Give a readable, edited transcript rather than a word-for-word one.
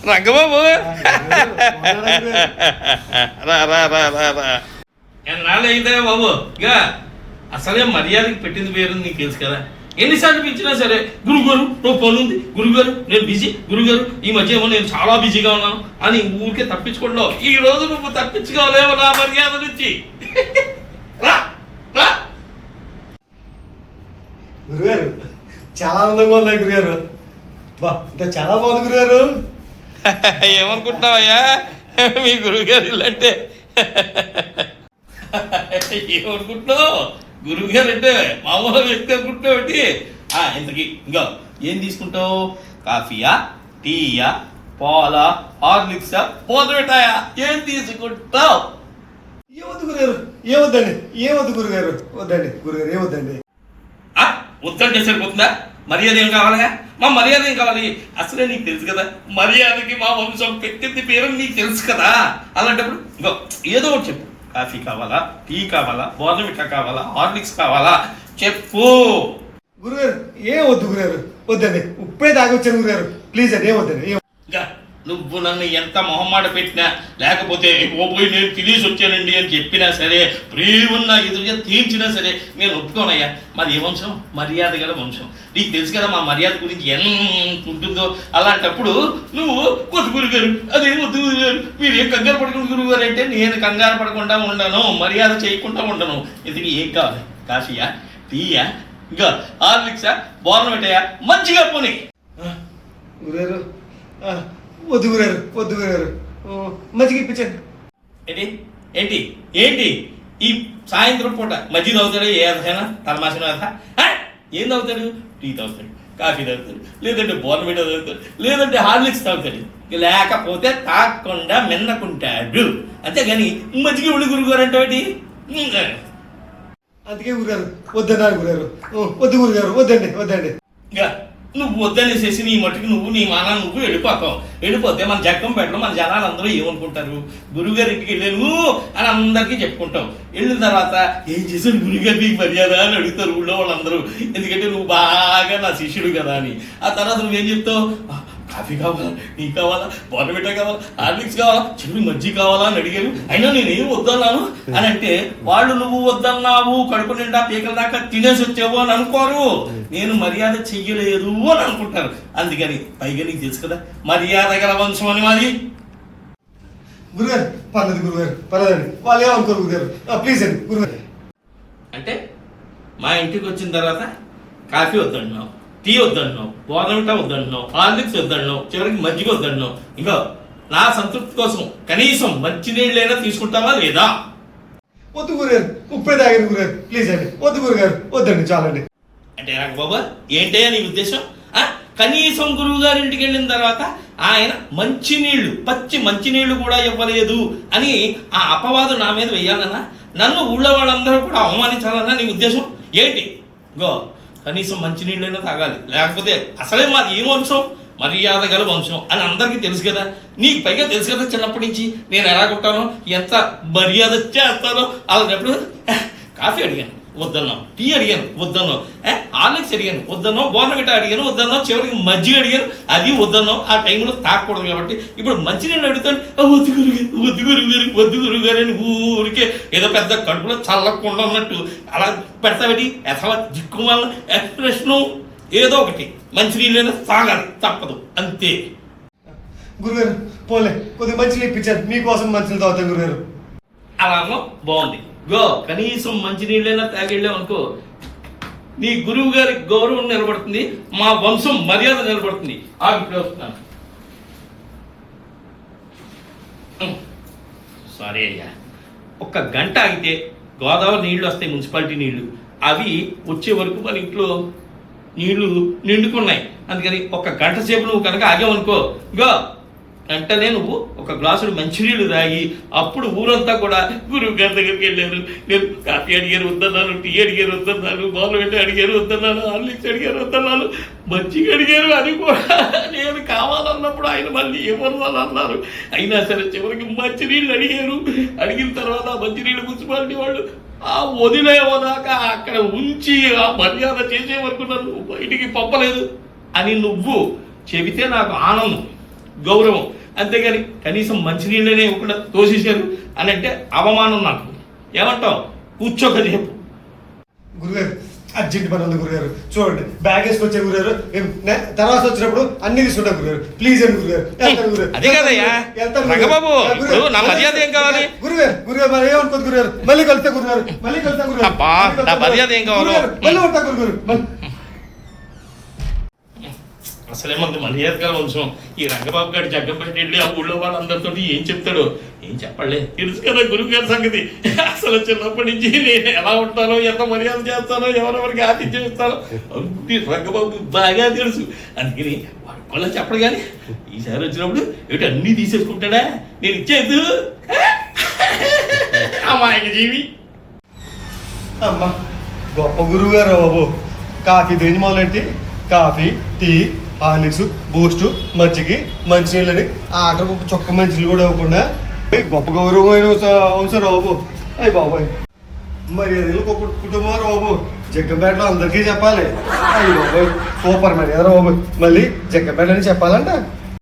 రంగబాబు రా రా రా రా రా ఎన్నాళ్ళు అయితే బాబు ఇక అసలే మర్యాదకి పెట్టింది పేరు నీకు తెలుసు కదా. ఎన్నిసార్లు పిలిచినా సరే గురుగారు నువ్వు పని ఉంది, గురుగారు నేను బిజీ, గురుగారు ఈ మధ్య ఏమో నేను చాలా బిజీగా ఉన్నాను అని ఊరికే తప్పించుకుంటావు. ఈ రోజు నువ్వు తప్పించుకోలేవు నా మర్యాద నుంచి. రా రా గురుగారు చాలా ఆనందంగా ఉన్నాయి గురుగారు. బా ఇంత చాలా బాగుంది గురుగారు. ఏమనుకుంటున్నావయ్యా మీ గురువుగారు ఇల్లంటే? ఏమనుకుంటున్నావు? గురువుగారు అంటే మామూలు వ్యక్తి అనుకుంటున్నావు. ఇంతకీ ఇంకా ఏం తీసుకుంటావు? కాఫీయా, టీయా, పాలా, హార్లిక్సా, పోతపెట్టాయా? ఏం తీసుకుంటావు? ఏమొద్దు గురుగారు, ఏమొద్దండి, ఏమొద్దు గురుగారు, వద్దండి గురుగారు, ఏమొద్దండి. ఉత్తరం చేసే పోతుందా? మర్యాద ఏం కావాలగా? మా మర్యాద ఏం కావాలి? అసలే నీకు తెలుసు కదా మర్యాదకి మా వంశం పెట్టింది పేరు నీకు తెలుసు కదా. అలాంటప్పుడు ఇంకో ఏదో ఒకటి చెప్పు. కాఫీ కావాలా, టీ కావాలా, బోర్నవిటా కావాలా, హార్లిక్స్ కావాలా చెప్పు. గురుగారు ఏం వద్దు గురుగారు, వద్దండి, ఉప్పే తాగొచ్చాను గురుగారు, ప్లీజ్ అండి, ఏమొద్దండి. నువ్వు నన్ను ఎంత మొహమాట పెట్టినా లేకపోతే పోయి నేను తిరిగి వచ్చానండి అని చెప్పినా సరే, ప్రేమన్నా ఎదురుగా తీర్చినా సరే నేను ఒప్పుకోనయ్యా. మాది ఏ వంశం? మర్యాద గల వంశం. నీకు తెలుసు కదా మా మర్యాద గురించి ఎంత ఉంటుందో. అలాంటప్పుడు నువ్వు కొత్త గురుగారు అదే వద్దు గురుగారు, మీరు ఏం కంగారు పడుకుని గురుగారు అంటే నేను కంగారు పడకుండా ఉండను, మర్యాద చేయకుండా ఉండను. ఇందుకు ఏం కావాలి? కాఫీయా, టీయా, ఇంకా హార్లిక్సా, బోర్నవిటాయా? మంచిగా పోనీ. గురుగారు వద్దు గురుగారు, వద్దు గురుగారు, మజ్జిగ ఇప్పించండి. ఏంటి ఏంటి ఏంటి ఈ సాయంత్రం పూట మజ్జిగ తాగుతాడు? ఏదైనా తలమాసిన ఏం తాగుతాడు? టీ తాగుతాడు, కాఫీ తాగుతాడు, లేదంటే బోర్నవిటా తాగుతాడు, లేదంటే హార్లిక్స్ తాగుతాడు. లేకపోతే తాగకుండా మిన్నకుంటాడు. అంతేగాని మజ్జిగ ఉండి గురుగారు అంటే అందుకే గురుగారు వద్దన్నారు గురుగారు, వద్దు గురుగారు, వద్దండి, వద్దండి. ఇంకా నువ్వు వద్దనేసేసి నీ మట్టుకు నీ మానా నువ్వు వెళ్ళిపోతావు. వెళ్ళిపోతే మన జగ్గం పెట్టడం మన జనాలు అందరూ ఏమనుకుంటారు? గురుగారి ఇంటికి వెళ్ళాను అని అందరికీ చెప్పుకుంటావు. వెళ్ళిన తర్వాత ఏం చేశాడు గురుగారు నీకు మర్యాద అని అడుగుతారు ఊళ్ళో వాళ్ళందరూ. ఎందుకంటే నువ్వు బాగా నా శిష్యుడు కదా అని. ఆ తర్వాత నువ్వేం చెప్తావు? కాఫీ కావాలా, టీ కావాలా, బోర్నవిటా కావాలా, హార్లిక్స్ కావాలా, చెవి మజ్జిగ కావాలా అని అడిగారు. అయినా నేనేం వద్దన్నాను అని అంటే వాళ్ళు నువ్వు వద్దన్నావు కడుపు నిండా పీకల దాకా తినేసి వచ్చావు అని అనుకోరు. నేను మర్యాద చెయ్యలేదు అని అనుకుంటారు. అందుకని పైగా నీకు తెలుసు కదా మర్యాద గల వంశం అని మాది. గురుగారు పర్లేదు గురుగారు, పర్లేదండి, వాళ్ళు ఏమనుకోరు గురుగారు, ప్లీజ్ అండి గురుగారు. అంటే మా ఇంటికి వచ్చిన తర్వాత కాఫీ వద్దన్నావు, టీ వద్దన్నావు, బోర్నవిటా వద్దన్నావు, హార్లిక్స్ వద్దన్నావు, చివరికి మజ్జిగ వద్దన్నావు. ఇంకా నా సంతృప్తి కోసం కనీసం మంచినీళ్ళైనా తీసుకుంటావా లేదా? వద్దు గురుగారు, ఉప్పే తాగండి గురుగారు, ప్లీజ్ అండి, వద్దు గురుగారు, వద్దండి, చాలండి. అంటే నాకు బాబా ఏంటయ్యా నీ ఉద్దేశం? కనీసం గురువు గారి ఇంటికి వెళ్ళిన తర్వాత ఆయన మంచినీళ్లు, పచ్చి మంచినీళ్లు కూడా ఇవ్వలేదు అని ఆ అపవాదు నా మీద వెయ్యాలన్నా, నన్ను ఊళ్ళో వాళ్ళందరూ కూడా అవమానించాలన్నా నీ ఉద్దేశం ఏంటి? గో కనీసం మంచినీళ్ళైనా తాగాలి, లేకపోతే అసలే మాది ఏ వంశం? మర్యాద గల వంశం అని అందరికీ తెలుసు కదా. నీకు పైగా తెలుసు కదా చిన్నప్పటి నుంచి నేను ఎలా కొట్టానో, ఎంత మర్యాద చేస్తానో. అలాంటప్పుడు కాఫీ అడిగాను వద్దన్నావు, టీ అడిగాను వద్దన్నావు, హార్లిక్స్ అడిగాను వద్దన్నావు, బోర్నవిటా అడిగాను వద్దన్నావు, చివరికి మజ్జిగ అడిగాను అది వద్దన్నావు. ఆ టైంలో తాగకూడదు కాబట్టి ఇప్పుడు మంచినీళ్ళు అడుగుతాను వద్దు గురుగారు, వద్దు గురుగారు, వద్దు గురుగారు అని ఊరికే ఏదో పెద్ద కడుపులో చల్లకుండా ఉన్నట్టు అలా పెడతాబెట్టి ఎథవా దిక్కుమాల ఎక్స్ప్రెషను ఏదో ఒకటి మంచినీళ్ళైనా తాగాలి, తప్పదు, అంతే. గురుగారు పోలే కొద్దిగా మంచినీళ్ళు ఇప్పించాను, మీకోసం మంచినీళ్ళు తాగుతాను గురుగారు. అలా బాగుంది. గో కనీసం మంచినీళ్ళైనా తాగిళ్ళాం అనుకో, నీ గురువు గారి గౌరవం నిలబడుతుంది, మా వంశం మర్యాద నిలబడుతుంది. ఇప్పుడు వస్తున్నాను. సారీ అయ్యా, ఒక్క గంట ఆగితే గోదావరి నీళ్లు వస్తాయి, మున్సిపాలిటీ నీళ్లు, అవి వచ్చే వరకు మన ఇంట్లో నీళ్లు నిండుకున్నాయి. అందుకని ఒక గంట సేపు నువ్వు కనుక ఆగావనుకో, గో వెంటనే నువ్వు ఒక గ్లాసుడు మంచినీళ్ళు తాగి అప్పుడు ఊరంతా కూడా గురువు గారి దగ్గరికి వెళ్ళారు, నేను కాఫీ అడిగారు వద్దన్నాను, టీ అడిగారు వద్దన్నాను, బోర్నవిటా అడిగారు వద్దన్నాను, హార్లిక్స్ అడిగారు వద్దన్నాను, మజ్జిగ అడిగారు అని కూడా నేను కావాలన్నప్పుడు ఆయన మళ్ళీ ఏమన్నాను అన్నారు. అయినా సరే చివరికి మంచినీళ్ళు అడిగారు. అడిగిన తర్వాత మంచినీళ్ళు మున్సిపాలిటీ వాళ్ళు ఆ వదిలేవదాకా అక్కడ ఉంచి ఆ మర్యాద చేసే వరకు నన్ను బయటికి పంపలేదు అని నువ్వు చెబితే నాకు ఆనందం. గౌరవం. అంతేగాని కనీసం మంచినీళ్ళనే ఇవ్వకుండా తోసేశారు అని అంటే అవమానం నాకు. ఏమంటావు? కూర్చోక చెప్పు. గురుగారు అర్జెంట్ పని ఉంది గురుగారు. చూడండి బ్యాగ్ వేసుకొచ్చే గురుగారు. తర్వాత వచ్చినప్పుడు అన్ని తీసుకుంటాం గురుగారు. ప్లీజ్ అండి గురుగారు. వెళ్తాను గురుగారు. అదే కదయ్యా రంగబాబు, ఇప్పుడు నా మర్యాద ఏం కావాలి? గురుగారు గురుగారు మరి ఏమనుకోదు గురుగారు. మళ్ళీ కలుస్తా గురుగారు. మళ్ళీ కలుస్తా గురుగారు. అబ్బా, నా మర్యాద ఏం కావాలో? మళ్ళీ ఉంటా గురుగారు. అసలే మంది మర్యాదగా వంశం. ఈ రంగబాబు గారి జగ్గంపేట వెళ్ళి ఆ ఊళ్ళో వాళ్ళందరితో ఏం చెప్తాడో ఏం చెప్పలే. తెలుసు కదా గురువు గారి సంగతి. అసలు చిన్నప్పటి నుంచి నేను ఎలా ఉంటానో, ఎంత మర్యాద చేస్తానో, ఎవరెవరికి ఆతిథ్యం ఇస్తానో రంగబాబు బాగా తెలుసు. అందుకని వాళ్ళ చెప్పడు కానీ ఈసారి వచ్చినప్పుడు ఏమిటి అన్నీ తీసేసుకుంటాడా? నేను ఇచ్చేది అమాయక జీవి. అమ్మా గొప్ప గురువు గారు బాబు. కాఫీ దేని మొదలెట్టి కాఫీ, టీ, హార్లిక్స్, బూస్ట్, మజ్జిగి, మంచినీళ్ళని ఆఖరి చొక్క మంచినీళ్ళు కూడా ఇవ్వకుండా గొప్ప గౌరవమైన అవసరం బాబు. అయ్యి బాబాయ్ మర్యాదలు గొప్ప కుటుంబం బాబు. జగ్గంపేటలో అందరికీ చెప్పాలి. అయ్యి బాబాయ్ సూపర్ మర్యాద బాబు. మళ్ళీ జగ్గంపేట అని చెప్పాలంట.